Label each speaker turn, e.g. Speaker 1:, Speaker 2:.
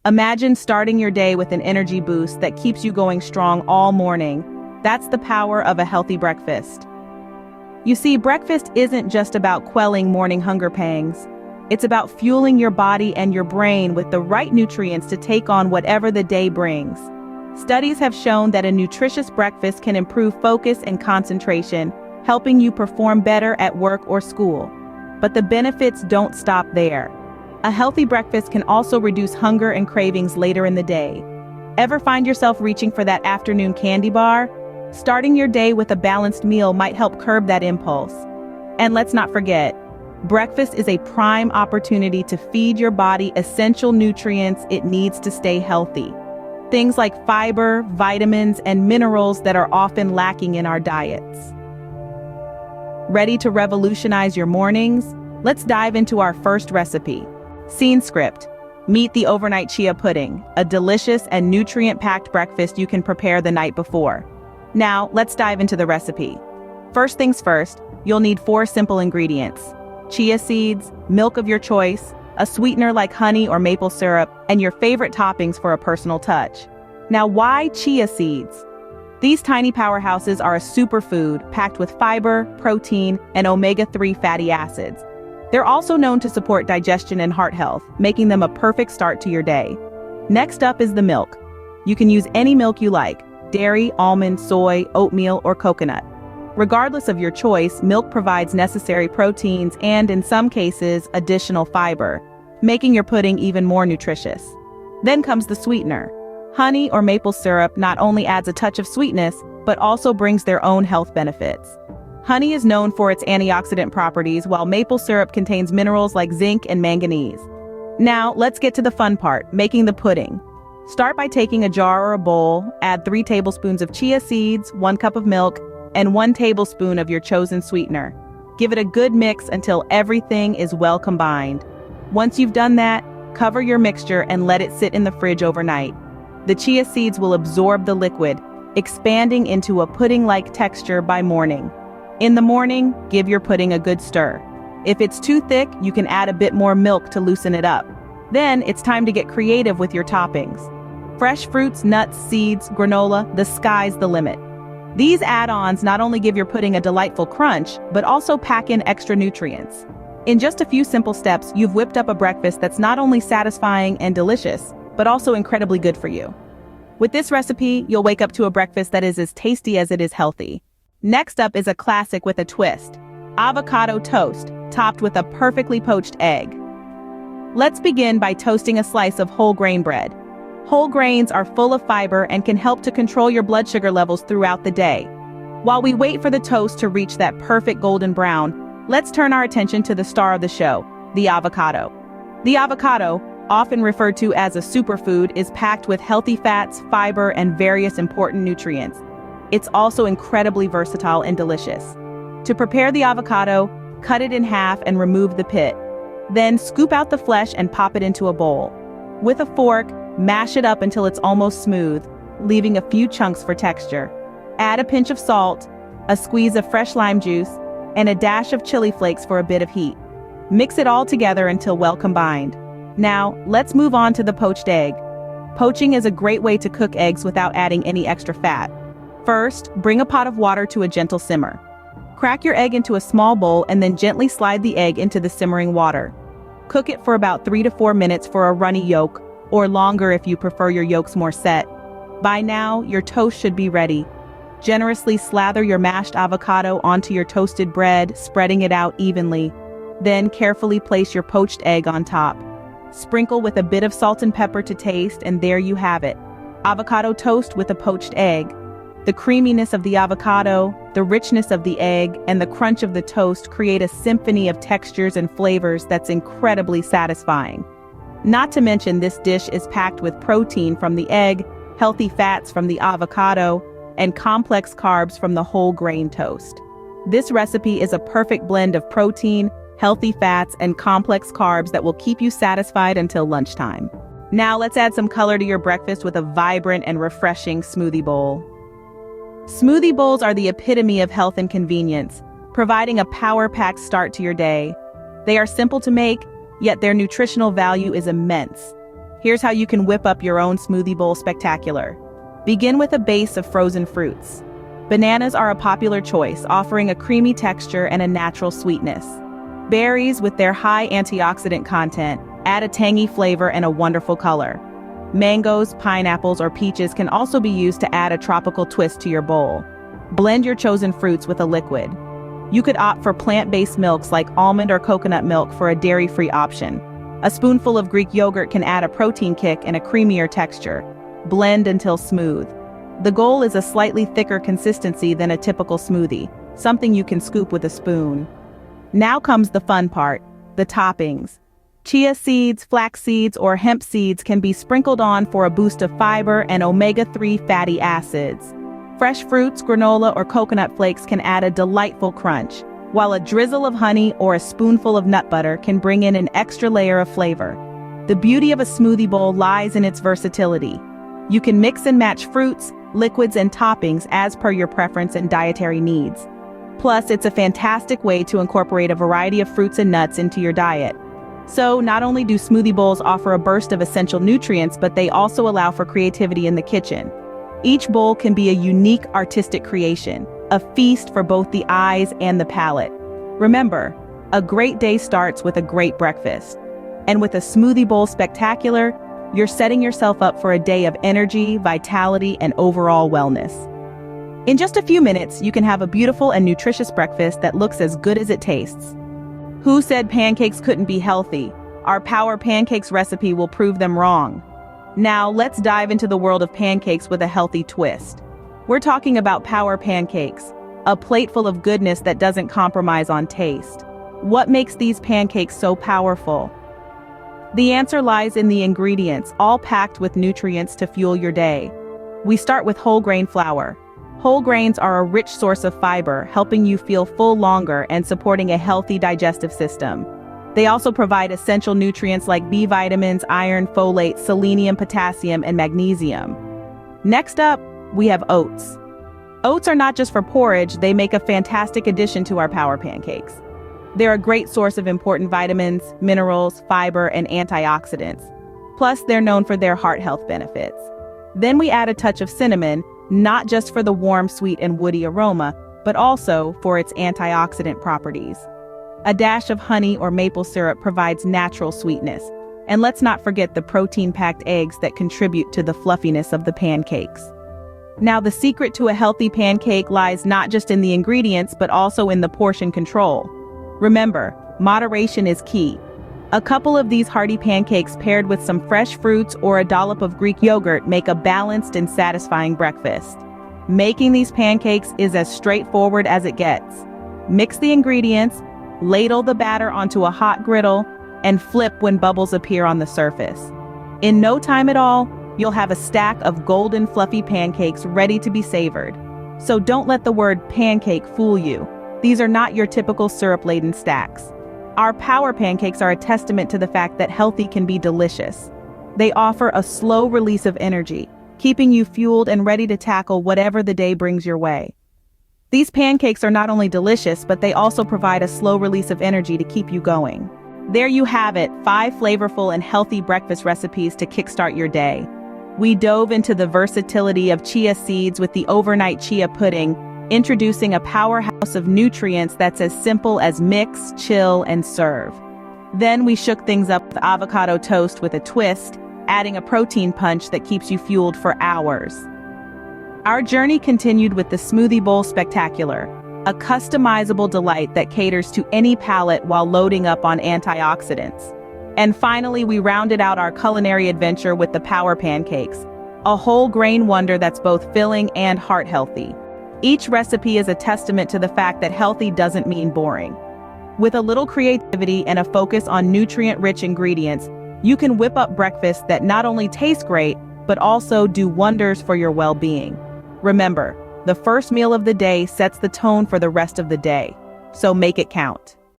Speaker 1: Imagine starting your day with an energy boost that keeps you going strong all morning. That's the power of a healthy breakfast. You see, breakfast isn't just about quelling morning hunger pangs. It's about fueling your body and your brain with the right nutrients to take on whatever the day brings. Studies have shown that a nutritious breakfast can improve focus and concentration, helping you perform better at work or school. But the benefits don't stop there. A healthy breakfast can also reduce hunger and cravings later in the day. Ever find yourself reaching for that afternoon candy bar? Starting your day with a balanced meal might help curb that impulse. And let's not forget, breakfast is a prime opportunity to feed your body essential nutrients it needs to stay healthy. Things like fiber, vitamins, and minerals that are often lacking in our diets. Ready to revolutionize your mornings? Let's dive into our first recipe. Scene script. Meet the overnight chia pudding, a delicious and nutrient-packed breakfast you can prepare the night before. Now, let's dive into the recipe. First things first, you'll need 4 simple ingredients: chia seeds, milk of your choice, a sweetener like honey or maple syrup, and your favorite toppings for a personal touch. Now, why chia seeds? These tiny powerhouses are a superfood packed with fiber, protein, and omega-3 fatty acids. They're also known to support digestion and heart health, making them a perfect start to your day. Next up is the milk. You can use any milk you like: dairy, almond, soy, oatmeal, or coconut. Regardless of your choice, milk provides necessary proteins and, in some cases, additional fiber, making your pudding even more nutritious. Then comes the sweetener. Honey or maple syrup not only adds a touch of sweetness, but also brings their own health benefits. Honey is known for its antioxidant properties, while maple syrup contains minerals like zinc and manganese. Now, let's get to the fun part, making the pudding. Start by taking a jar or a bowl, add 3 tablespoons of chia seeds, 1 cup of milk, and 1 tablespoon of your chosen sweetener. Give it a good mix until everything is well combined. Once you've done that, cover your mixture and let it sit in the fridge overnight. The chia seeds will absorb the liquid, expanding into a pudding-like texture by morning. In the morning, give your pudding a good stir. If it's too thick, you can add a bit more milk to loosen it up. Then it's time to get creative with your toppings. Fresh fruits, nuts, seeds, granola, the sky's the limit. These add-ons not only give your pudding a delightful crunch, but also pack in extra nutrients. In just a few simple steps, you've whipped up a breakfast that's not only satisfying and delicious, but also incredibly good for you. With this recipe, you'll wake up to a breakfast that is as tasty as it is healthy. Next up is a classic with a twist: avocado toast, topped with a perfectly poached egg. Let's begin by toasting a slice of whole grain bread. Whole grains are full of fiber and can help to control your blood sugar levels throughout the day. While we wait for the toast to reach that perfect golden brown, let's turn our attention to the star of the show, the avocado. The avocado, often referred to as a superfood, is packed with healthy fats, fiber, and various important nutrients. It's also incredibly versatile and delicious. To prepare the avocado, cut it in half and remove the pit. Then scoop out the flesh and pop it into a bowl. With a fork, mash it up until it's almost smooth, leaving a few chunks for texture. Add a pinch of salt, a squeeze of fresh lime juice, and a dash of chili flakes for a bit of heat. Mix it all together until well combined. Now, let's move on to the poached egg. Poaching is a great way to cook eggs without adding any extra fat. First, bring a pot of water to a gentle simmer. Crack your egg into a small bowl and then gently slide the egg into the simmering water. Cook it for about 3 to 4 minutes for a runny yolk, or longer if you prefer your yolks more set. By now, your toast should be ready. Generously slather your mashed avocado onto your toasted bread, spreading it out evenly. Then carefully place your poached egg on top. Sprinkle with a bit of salt and pepper to taste, and there you have it: avocado toast with a poached egg. The creaminess of the avocado, the richness of the egg, and the crunch of the toast create a symphony of textures and flavors that's incredibly satisfying. Not to mention, this dish is packed with protein from the egg, healthy fats from the avocado, and complex carbs from the whole grain toast. This recipe is a perfect blend of protein, healthy fats, and complex carbs that will keep you satisfied until lunchtime. Now let's add some color to your breakfast with a vibrant and refreshing smoothie bowl. Smoothie bowls are the epitome of health and convenience, providing a power-packed start to your day. They are simple to make, yet their nutritional value is immense. Here's how you can whip up your own smoothie bowl spectacular. Begin with a base of frozen fruits. Bananas are a popular choice, offering a creamy texture and a natural sweetness. Berries, with their high antioxidant content, add a tangy flavor and a wonderful color. Mangoes, pineapples, or peaches can also be used to add a tropical twist to your bowl. Blend your chosen fruits with a liquid. You could opt for plant-based milks like almond or coconut milk for a dairy-free option. A spoonful of Greek yogurt can add a protein kick and a creamier texture. Blend until smooth. The goal is a slightly thicker consistency than a typical smoothie, something you can scoop with a spoon. Now comes the fun part, the toppings. Chia seeds, flax seeds, or hemp seeds can be sprinkled on for a boost of fiber and omega-3 fatty acids. Fresh fruits, granola, or coconut flakes can add a delightful crunch, while a drizzle of honey or a spoonful of nut butter can bring in an extra layer of flavor. The beauty of a smoothie bowl lies in its versatility. You can mix and match fruits, liquids, and toppings as per your preference and dietary needs. Plus, it's a fantastic way to incorporate a variety of fruits and nuts into your diet. So, not only do smoothie bowls offer a burst of essential nutrients, but they also allow for creativity in the kitchen. Each bowl can be a unique artistic creation, a feast for both the eyes and the palate. Remember, a great day starts with a great breakfast. And with a smoothie bowl spectacular, you're setting yourself up for a day of energy, vitality, and overall wellness. In just a few minutes, you can have a beautiful and nutritious breakfast that looks as good as it tastes. Who said pancakes couldn't be healthy? Our Power Pancakes recipe will prove them wrong. Now, let's dive into the world of pancakes with a healthy twist. We're talking about Power Pancakes, a plate full of goodness that doesn't compromise on taste. What makes these pancakes so powerful? The answer lies in the ingredients, all packed with nutrients to fuel your day. We start with whole grain flour. Whole grains are a rich source of fiber, helping you feel full longer and supporting a healthy digestive system. They also provide essential nutrients like B vitamins, iron, folate, selenium, potassium, and magnesium. Next up, we have oats. Oats are not just for porridge, they make a fantastic addition to our Power Pancakes. They're a great source of important vitamins, minerals, fiber, and antioxidants. Plus, they're known for their heart health benefits. Then we add a touch of cinnamon, not just for the warm, sweet, and woody aroma, but also for its antioxidant properties. A dash of honey or maple syrup provides natural sweetness. And let's not forget the protein-packed eggs that contribute to the fluffiness of the pancakes. Now, the secret to a healthy pancake lies not just in the ingredients, but also in the portion control. Remember, moderation is key. A couple of these hearty pancakes paired with some fresh fruits or a dollop of Greek yogurt make a balanced and satisfying breakfast. Making these pancakes is as straightforward as it gets. Mix the ingredients, ladle the batter onto a hot griddle, and flip when bubbles appear on the surface. In no time at all, you'll have a stack of golden fluffy pancakes ready to be savored. So don't let the word pancake fool you. These are not your typical syrup-laden stacks. Our Power Pancakes are a testament to the fact that healthy can be delicious. They offer a slow release of energy, keeping you fueled and ready to tackle whatever the day brings your way. These pancakes are not only delicious, but they also provide a slow release of energy to keep you going. There you have it, 5 flavorful and healthy breakfast recipes to kickstart your day. We dove into the versatility of chia seeds with the overnight chia pudding, introducing a powerhouse of nutrients that's as simple as mix, chill, and serve. Then we shook things up with avocado toast with a twist, adding a protein punch that keeps you fueled for hours. Our journey continued with the Smoothie Bowl Spectacular, a customizable delight that caters to any palate while loading up on antioxidants. And finally, we rounded out our culinary adventure with the Power Pancakes, a whole grain wonder that's both filling and heart healthy. Each recipe is a testament to the fact that healthy doesn't mean boring. With a little creativity and a focus on nutrient-rich ingredients, you can whip up breakfasts that not only taste great, but also do wonders for your well-being. Remember, the first meal of the day sets the tone for the rest of the day, so make it count.